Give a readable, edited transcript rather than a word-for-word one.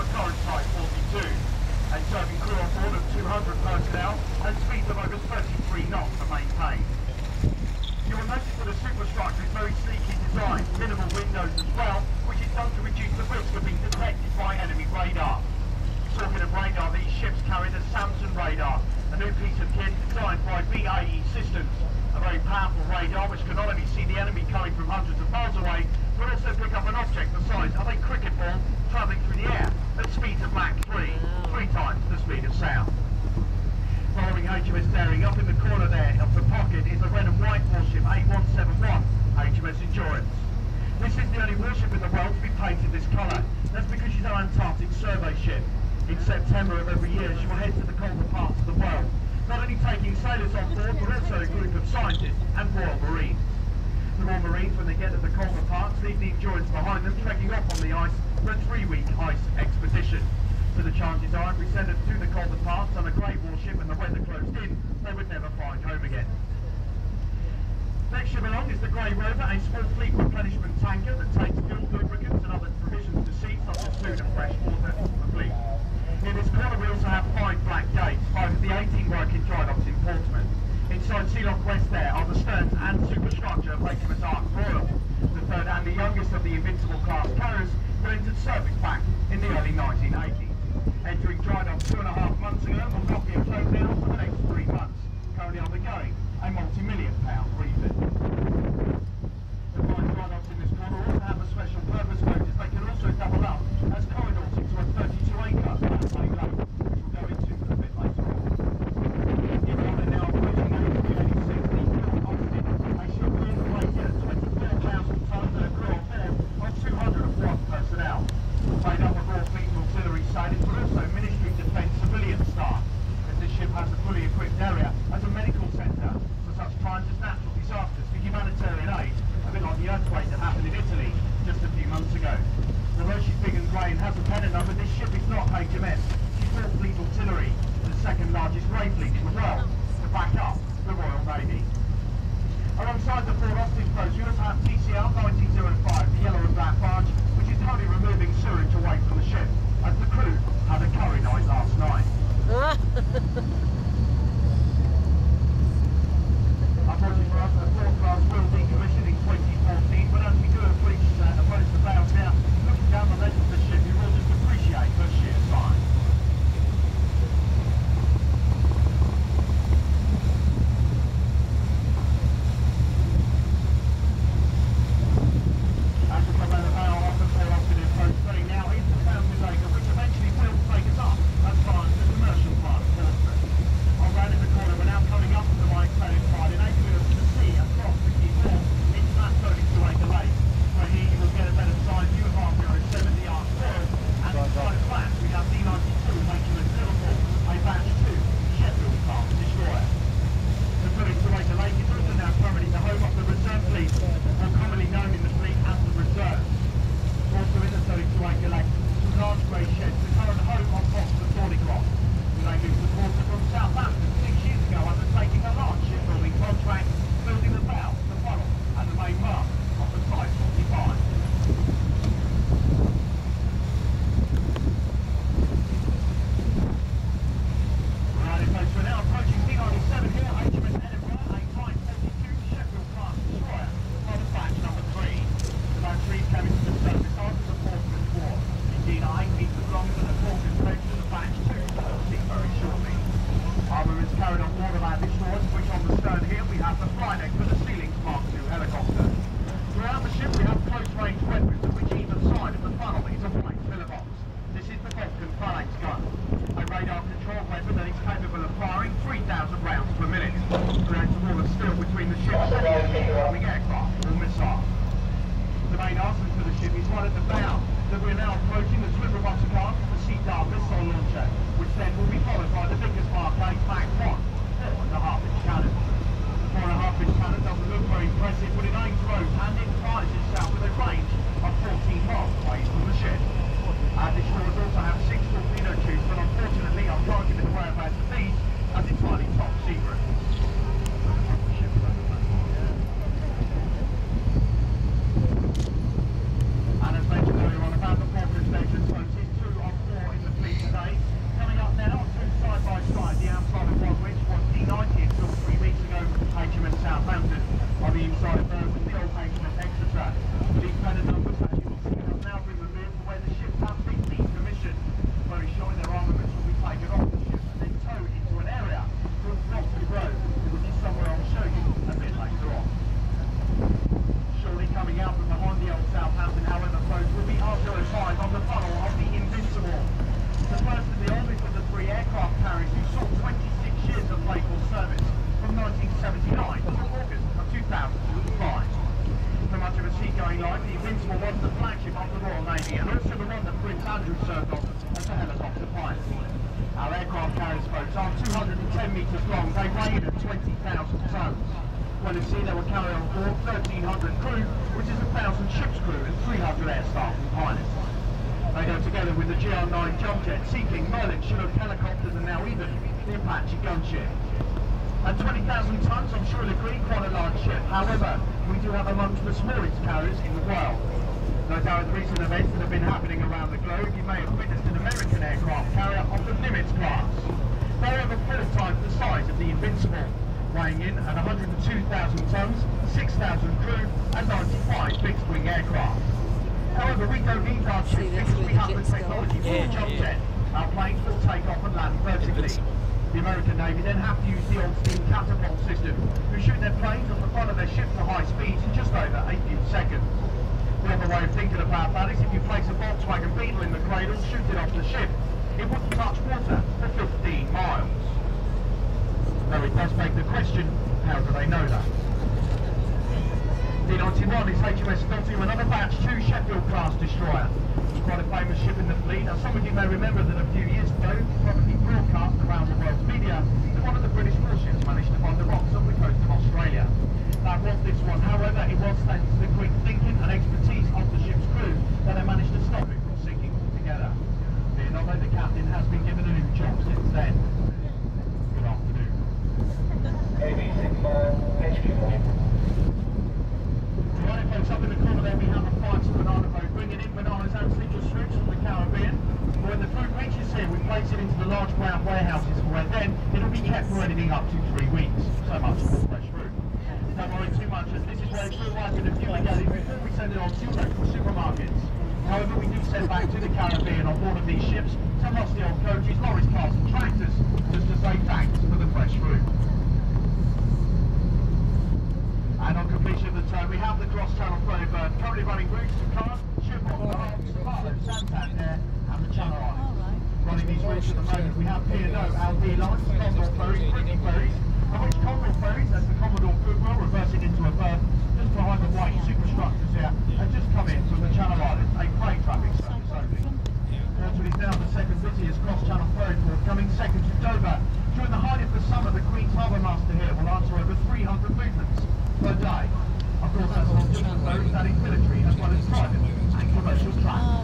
the current type 42, a serving crew on board of 200 personnel and speeds of over 33 knots are maintained. You will notice that the superstructure is very sleekly designed, minimal windows as well, which is done to reduce the risk of being detected by enemy radar. Talking of radar, these ships carry the Samson radar, a new piece of kit designed by BAE Systems. A very powerful radar which can not only see the enemy coming from hundreds of miles away, but also pick up an object the size of a cricket ball travelling through the air at speeds of Mach 3, 3 times the speed of sound. Following HMS Daring, up in the corner there of the pocket is a red and white warship A171, HMS Endurance. This is the only warship in the world to be painted this colour. That's because she's an Antarctic survey ship. In September of every year she will head to the colder parts of the world, not only taking sailors on board but also a group of scientists and Royal Marines. The Royal Marines, when they get to the colder parts, leave the Endurance behind them, trekking off on the ice for a 3-week ice expedition. So the chances are if we send them to the colder parts on a grey warship and the weather closed in, they would never find home again. Next ship along is the Grey Rover, a small fleet replenishment tanker that takes fuel, lubricants and other provisions to sea, such as food and fresh water for the fleet. In this corner we also have 5 black gates, 5 of the 18 working dry docks in Portsmouth. Inside Sea Lock West there are the sterns and superstructure of HMS Ark Royal, the third and the youngest of the Invincible class carriers who entered service back in the early 1980s. Entering dry dock 2.5 months ago, will not be afloat now for the next 3 months. Currently undergoing a multi-million-pound refit. The 5 dry docks in this corner also have a special purpose coaches. They can also double up as corridors into a 32-acre floodplain lake, which we'll go into a bit later on. Here we are now approaching the 86 Naval Dockyard, a ship being rated at 24,000 tons and a crew on board of 201 personnel. Made up of Royal Fleet and auxiliary sailors, but also Ministry of Defence civilian staff, as this ship has a fully equipped area as a medical centre for such times as natural disasters, for humanitarian aid, a bit like the earthquake that happened in Italy just a few months ago. Although she's big and grey and has a pennant number, this ship is not HMS. She's Royal Fleet Artillery, the second largest grey fleet in the world, to back up the Royal Navy. Alongside the 4 hostage boats, you also have TCL 1905, the yellow and black barge, which is currently removing sewage away from the ship, as the crew had a curry night last night. Unfortunately for us, the 4th class will decommission in 2014, but as we do approach the bows now, looking down the length of the ship, you will just appreciate her sheer size. As we come down the bow of the 4 operative boat spreading now into the Fountain Acre, which eventually will take us up as far as the commercial part of Portsmouth. Round in the corner, we're now coming up to the right sailing side, enabling us to see across the quay wall into that 32-acre lake, where here you will get a better side view of our 070 Ark Royal, and inside of that we have D92 HMS Liverpool, a Batch 2 Sheffield class destroyer. The 32-acre lake is also now currently the home of the reserve fleet, more commonly known in the fleet as the Reserve. Also in the 32-acre lake, some large grey sheds, the current home of Portsmouth Thornycroft. They moved the water from Southampton 6 years ago, undertaking a large shipbuilding contract, building the bow, the funnel and the main mast of the Type 45. Right, folks, we're now approaching D97 here, HMS Edinburgh, a Type 42 Sheffield class destroyer, by the batch number 3. The batch 3 came into the service after the Portsmouth War. Indeed, 8 meters longer than the Portsmouth Bridge to the batch 2. Very shortly. Armour is carried on board of our destroyers, which on the stern here we have the fly deck for the Ceilings Mark II helicopter. Throughout the ship we have close-range weapons, of which either side of the funnel is a white pillar box. This is the Vulcan phalanx gun, a radar-controlled weapon that is capable of firing 3,000 rounds per minute, creates a wall of steel between the ship and any incoming aircraft or missile. The main arsenal for the ship is right at the bow, that we're now approaching the twin robotic arm of the Sea Dart missile launcher, which then will be followed by the biggest Mark 8 Mach 1, 4.5-inch cannon. The 4.5-inch cannon doesn't look very impressive, but it aims low and it fires itself with a range of carriers, folks, are 210 metres long. They weigh in at 20,000 tonnes. Well, at sea they will carry on board 1,300 crew, which is 1,000 ship's crew and 300 air staff and pilots. They go together with the GR9 jump jet, Sea King, Merlin, Chinook helicopters, and now even the Apache gunship. At 20,000 tonnes, I'm sure you'll agree, quite a large ship. However, we do have amongst the smallest carriers in the world. No doubt in recent events that have been happening around the globe, you may have witnessed an American aircraft carrier of the Nimitz class. They're over 4 times the size of the Invincible, weighing in at 102,000 tonnes, 6,000 crew, and 95 fixed-wing aircraft. However, we don't need our ships because we have the technology for the jump jet. Our planes will take off and land vertically. The American Navy then have to use the old steam catapult system, who shoot their planes on the front of their ship to high speeds in just over a few seconds. The other way of thinking about that is if you place a Volkswagen Beetle in the cradle, shoot it off the ship, it wouldn't touch water for 15 miles. Though it does make the question, how do they know that? D91 is HMS Dotty, another batch 2 Sheffield class destroyer. It's quite a famous ship in the fleet, and some of you may remember that a few years ago, probably broadcast around the world's media, that one of the British warships managed to find the rocks off the coast of Australia. That was this one. However, it was thanks to the quick thinking and expertise of the ship's crew that they managed to stop it from sinking altogether. Fear not, though, the captain has been given a new job since then. Good afternoon. AB6 mile, HQ. Right, folks, up in the corner there we have a 5 banana boat bringing in bananas and citrus fruits from the Caribbean. When the fruit reaches here, we place it into the large brown warehouses where then it'll be kept for anything up to 3 weeks. So much for fresh fruit. Don't worry too much, as this is where it's all right in the fumigated before we send it on to local supermarkets. However, we do send back to the Caribbean on board of these ships some rusty old coaches, lorries, cars and tractors, just to say thanks for the fresh fruit. And on completion of the turn, we have the cross-channel ferry berth currently running routes to Cardiff, Chippenham, Barlow, Santander and the Channel Islands. Running these routes at the moment, we have P&O, LD lines, Condor ferries, Brittany ferries, of which Condor ferries, as the Commodore Goodwill, reversing into a berth just behind the white superstructures here, and just come in from the Channel Islands, a freight traffic service only. Portsmouth is now the second busiest cross-channel ferry port, coming second to Dover. During the height of the summer, the Queen's Harbour Master here will answer over 300 movements per day. Of course, that's not just the ferries, that is military as well as private and commercial traffic.